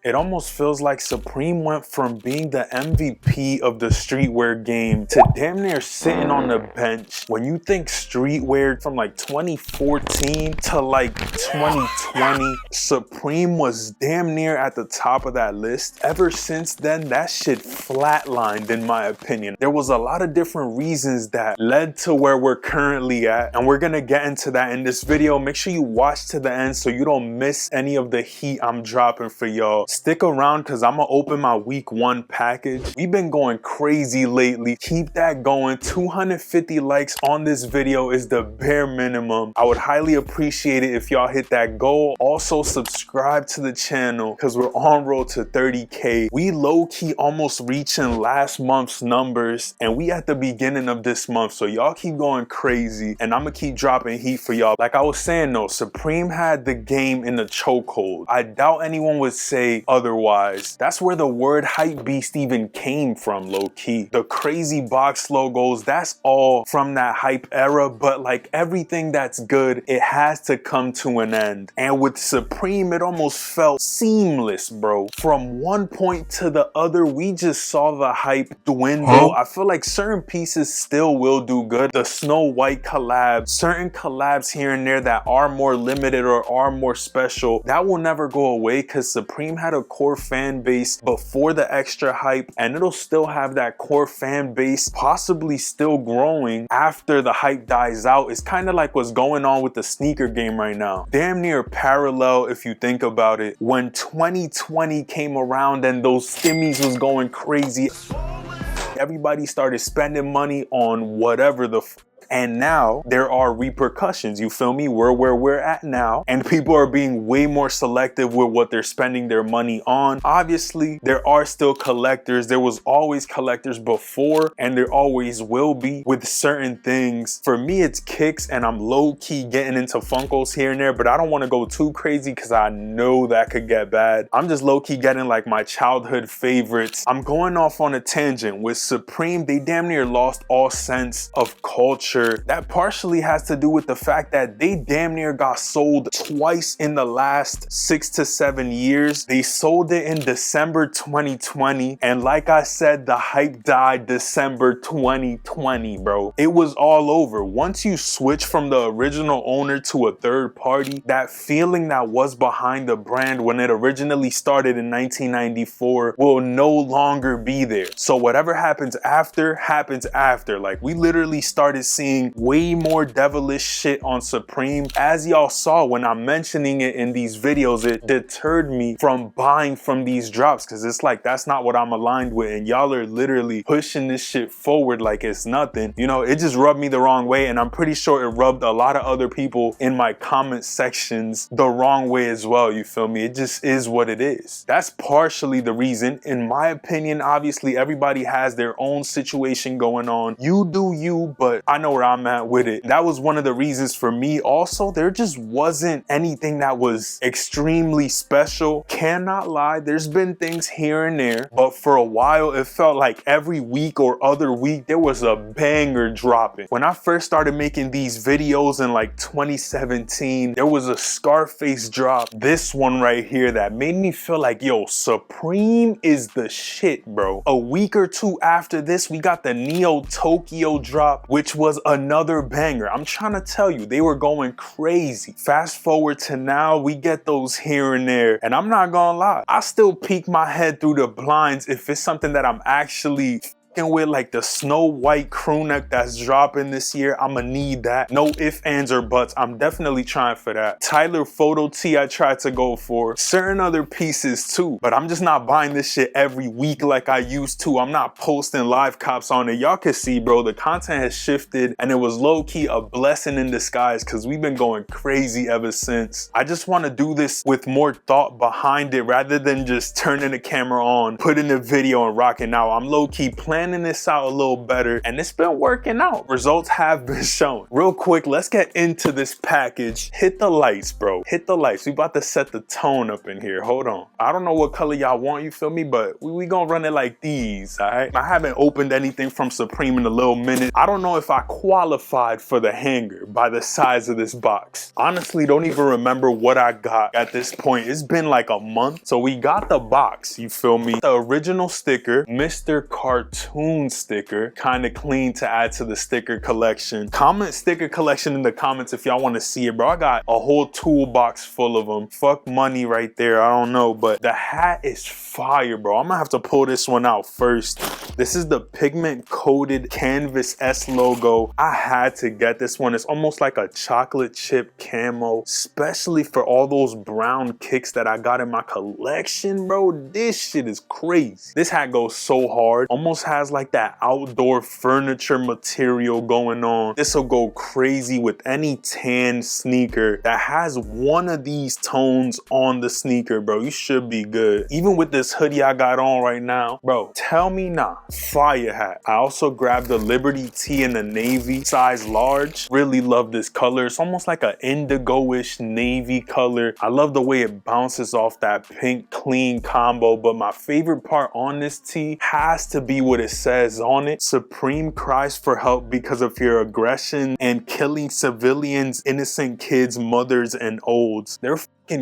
It almost feels like Supreme went from being the MVP of the streetwear game to damn near sitting on the bench. When you think streetwear from like 2014 to like 2020, Supreme was damn near at the top of that list. Ever since then, that shit flatlined in my opinion. There was a lot of different reasons that led to where we're currently at, and we're gonna get into that in this video. Make sure you watch to the end so you don't miss any of the heat I'm dropping for y'all. Stick around because I'm gonna open my week 1 package. We've been going crazy lately. Keep that going. 250 likes on this video is the bare minimum. I would highly appreciate it if y'all hit that goal. Also subscribe to the channel because we're on road to 30K. We low-key almost reaching last month's numbers, and we at the beginning of this month, so y'all keep going crazy and I'm gonna keep dropping heat for y'all. Like I was saying though, Supreme had the game in the chokehold. I doubt anyone would say otherwise. That's where the word hypebeast even came from, low-key. The crazy box logos, that's all from that hype era, but like everything that's good, it has to come to an end. And with Supreme, it almost felt seamless, bro. From one point to the other, we just saw the hype dwindle. I feel like certain pieces still will do good. The Snow White collab, certain collabs here and there that are more limited or are more special, that will never go away because Supreme had a core fan base before the extra hype, and it'll still have that core fan base, possibly still growing after the hype dies out. It's kind of like what's going on with the sneaker game right now. Damn near parallel if you think about it. When 2020 came around and those stimmies was going crazy, everybody started spending money on whatever the and now there are repercussions, you feel me? We're where we're at now, and people are being way more selective with what they're spending their money on. Obviously, there are still collectors. There was always collectors before, and there always will be with certain things. For me, it's kicks, and I'm low-key getting into Funkos here and there, but I don't want to go too crazy because I know that could get bad. I'm just low-key getting like my childhood favorites. I'm going off on a tangent. With Supreme, they damn near lost all sense of culture. That partially has to do with the fact that they damn near got sold twice in the last 6 to 7 years. They sold it in December 2020, and like I said, the hype died December 2020, bro. It was all over. Once you switch from the original owner to a third party, that feeling that was behind the brand when it originally started in 1994 will no longer be there. So whatever happens after, happens after. Like, we literally started seeing way more devilish shit on Supreme. As y'all saw when I'm mentioning it in these videos, it deterred me from buying from these drops because it's like that's not what I'm aligned with, and y'all are literally pushing this shit forward like it's nothing. You know, it just rubbed me the wrong way, and I'm pretty sure it rubbed a lot of other people in my comment sections the wrong way as well, you feel me? It just is what it is. That's partially the reason, in my opinion. Obviously, everybody has their own situation going on. You do you, but I know where I'm at with it. That was one of the reasons for me. Also, there just wasn't anything that was extremely special. Cannot lie, there's been things here and there, but for a while it felt like every week or other week there was a banger dropping. When I first started making these videos in like 2017, there was a Scarface drop, this one right here, that made me feel like, yo, Supreme is the shit, bro. A week or two after this, we got the Neo Tokyo drop, which was another banger. I'm trying to tell you, they were going crazy. Fast forward to now, we get those here and there, and I'm not gonna lie, I still peek my head through the blinds if it's something that I'm actually with, like the Snow White crew neck that's dropping this year. I'ma need that. No ifs, ands, or buts. I'm definitely trying for that. Tyler Photo Tee I tried to go for. Certain other pieces too, but I'm just not buying this shit every week like I used to. I'm not posting live cops on it. Y'all can see, bro, the content has shifted, and it was low-key a blessing in disguise because we've been going crazy ever since. I just want to do this with more thought behind it rather than just turning the camera on, putting the video and rocking out. I'm low-key planning planning this out a little better, and it's been working out. Results have been shown. Real quick, let's get into this package. Hit the lights, bro. Hit the lights. We about to set the tone up in here. Hold on. I don't know what color y'all want, you feel me? But we gonna run it like these, all right? I haven't opened anything from Supreme in a little minute. I don't know if I qualified for the hanger by the size of this box. Honestly, don't even remember what I got at this point. It's been like a month. So we got the box, you feel me? The original sticker, Mr. Cartoon sticker, kind of clean to add to the sticker collection. Comment sticker collection in the comments if y'all want to see it, bro. I got a whole toolbox full of them. Fuck money right there, I don't know, but the hat is fire, bro. I'm gonna have to pull this one out first. This is the pigment coated canvas S logo. I had to get this one. It's almost like a chocolate chip camo, especially for all those brown kicks that I got in my collection, bro. This shit is crazy. This hat goes so hard. Almost has like that outdoor furniture material going on. This will go crazy with any tan sneaker that has one of these tones on the sneaker, bro. You should be good. Even with this hoodie I got on right now, bro, tell me not. Fire hat. I also grabbed the Liberty tee in the navy, size large. Really love this color. It's almost like an indigo-ish navy color. I love the way it bounces off that pink clean combo, but my favorite part on this tee has to be what it says on it. Supreme cries for help because of your aggression and killing civilians, innocent kids, mothers, and olds. They're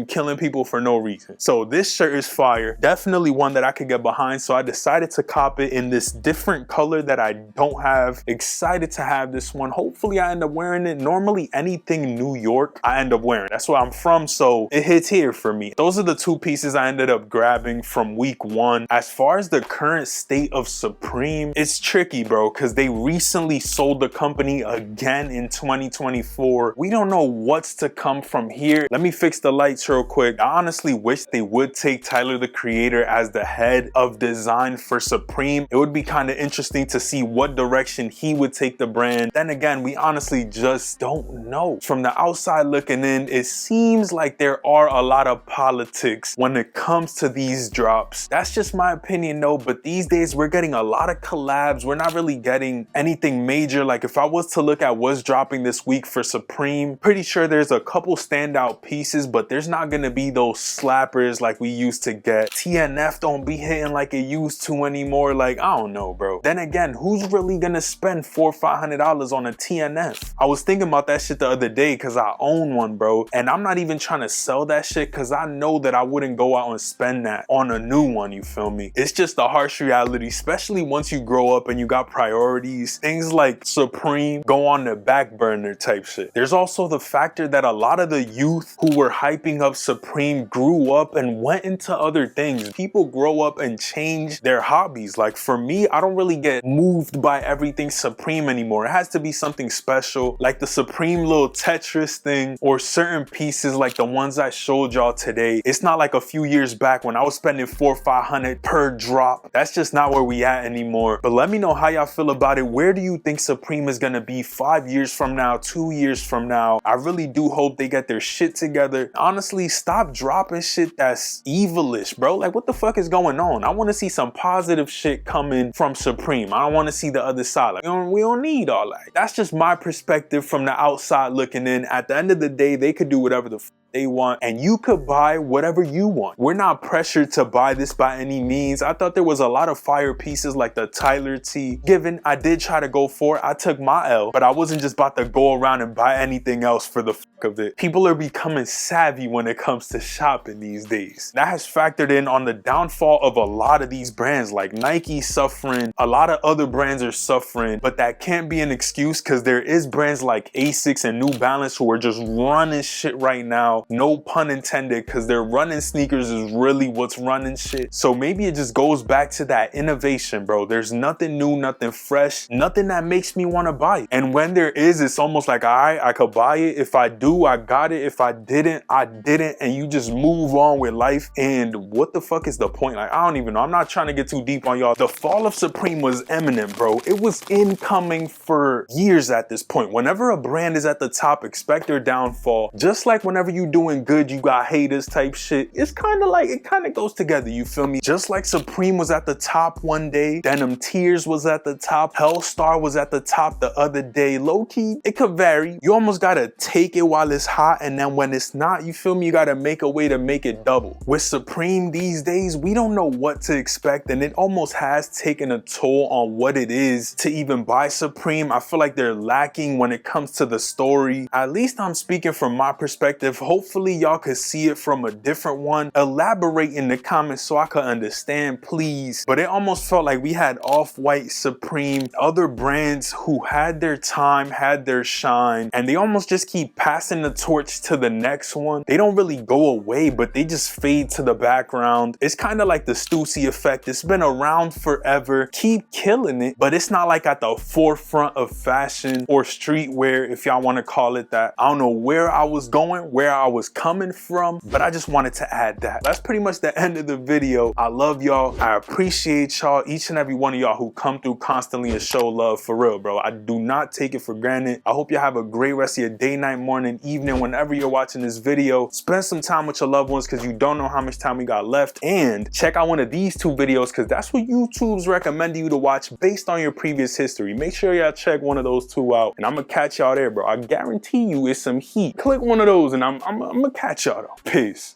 killing people for no reason. So this shirt is fire. Definitely one that I could get behind. So I decided to cop it in this different color that I don't have. Excited to have this one. Hopefully I end up wearing it. Normally anything New York I end up wearing. That's where I'm from, so it hits here for me. Those are the two pieces I ended up grabbing from week 1. As far as the current state of Supreme, it's tricky, bro, because they recently sold the company again in 2024. We don't know what's to come from here. Let me fix the lights real quick. I honestly wish they would take Tyler the Creator as the head of design for Supreme. It would be kind of interesting to see what direction he would take the brand. Then again, we honestly just don't know. From the outside looking in, it seems like there are a lot of politics when it comes to these drops. That's just my opinion though, but these days we're getting a lot of collabs. We're not really getting anything major. Like if I was to look at what's dropping this week for Supreme, pretty sure there's a couple standout pieces, but there's not gonna be those slappers like we used to get. TNF don't be hitting like it used to anymore. Like, I don't know, bro. Then again, who's really gonna spend $400 or $500 on a TNF? I was thinking about that shit the other day because I own one, bro, and I'm not even trying to sell that shit because I know that I wouldn't go out and spend that on a new one, you feel me? It's just a harsh reality, especially once you grow up and you got priorities. Things like Supreme go on the back burner type shit. There's also the factor that a lot of the youth who were hyping up Supreme grew up and went into other things. People grow up and change their hobbies. Like for me, I don't really get moved by everything Supreme anymore. It has to be something special, like the Supreme little Tetris thing, or certain pieces like the ones I showed y'all today. It's not like a few years back when I was spending $400 or $500 per drop. That's just not where we at anymore. But let me know how y'all feel about it. Where do you think Supreme is gonna be 5 years from now, 2 years from now? I really do hope they get their shit together. Honestly, stop dropping shit that's evilish, bro. Like, what the fuck is going on? I want to see some positive shit coming from Supreme. I don't want to see the other side. Like, we don't need all that. That's just my perspective from the outside looking in. At the end of the day, they could do whatever the they want, and you could buy whatever you want. We're not pressured to buy this by any means. I thought there was a lot of fire pieces like the Tyler tee. Given I did try to go for it, I took my L, but I wasn't just about to go around and buy anything else for the fuck of it. People are becoming savvy when it comes to shopping these days. That has factored in on the downfall of a lot of these brands, like Nike suffering, a lot of other brands are suffering, but that can't be an excuse because there is brands like Asics and New Balance who are just running shit right now. No pun intended, because their running sneakers is really what's running shit. So maybe it just goes back to that innovation, bro. There's nothing new, nothing fresh, nothing that makes me want to buy it. And when there is, it's almost like, all right, I could buy it. If I do, I got it. If I didn't, I didn't. And you just move on with life. And what the fuck is the point? Like, I don't even know. I'm not trying to get too deep on y'all. The fall of Supreme was imminent, bro. It was incoming for years at this point. Whenever a brand is at the top, expect their downfall. Just like whenever you doing good, you got haters type shit. It's kind of like, it kind of goes together, you feel me? Just like Supreme was at the top one day, Denim Tears was at the top, Hellstar was at the top the other day. Low-key, it could vary. You almost gotta take it while it's hot, and then when it's not, you feel me, you gotta make a way to make it double. With Supreme these days, we don't know what to expect, and it almost has taken a toll on what it is to even buy Supreme. I feel like they're lacking when it comes to the story. At least I'm speaking from my perspective. Hopefully y'all could see it from a different one. Elaborate in the comments so I could understand, please. But it almost felt like we had Off-White, Supreme, other brands who had their time, had their shine, and they almost just keep passing the torch to the next one. They don't really go away, but they just fade to the background. It's kind of like the Stussy effect. It's been around forever, keep killing it, but it's not like at the forefront of fashion or streetwear, if y'all want to call it that. I don't know where I was going, where I was coming from, but I just wanted to add that. That's pretty much the end of the video. I love y'all. I appreciate y'all, each and every one of y'all who come through constantly and show love, for real, bro. I do not take it for granted. I hope you have a great rest of your day, night, morning, evening, whenever you're watching this video. Spend some time with your loved ones because you don't know how much time we got left. And check out one of these two videos because that's what YouTube's recommending you to watch based on your previous history. Make sure y'all check one of those two out, and I'm gonna catch y'all there, bro. I guarantee you it's some heat. Click one of those and I'm gonna catch y'all though. Peace.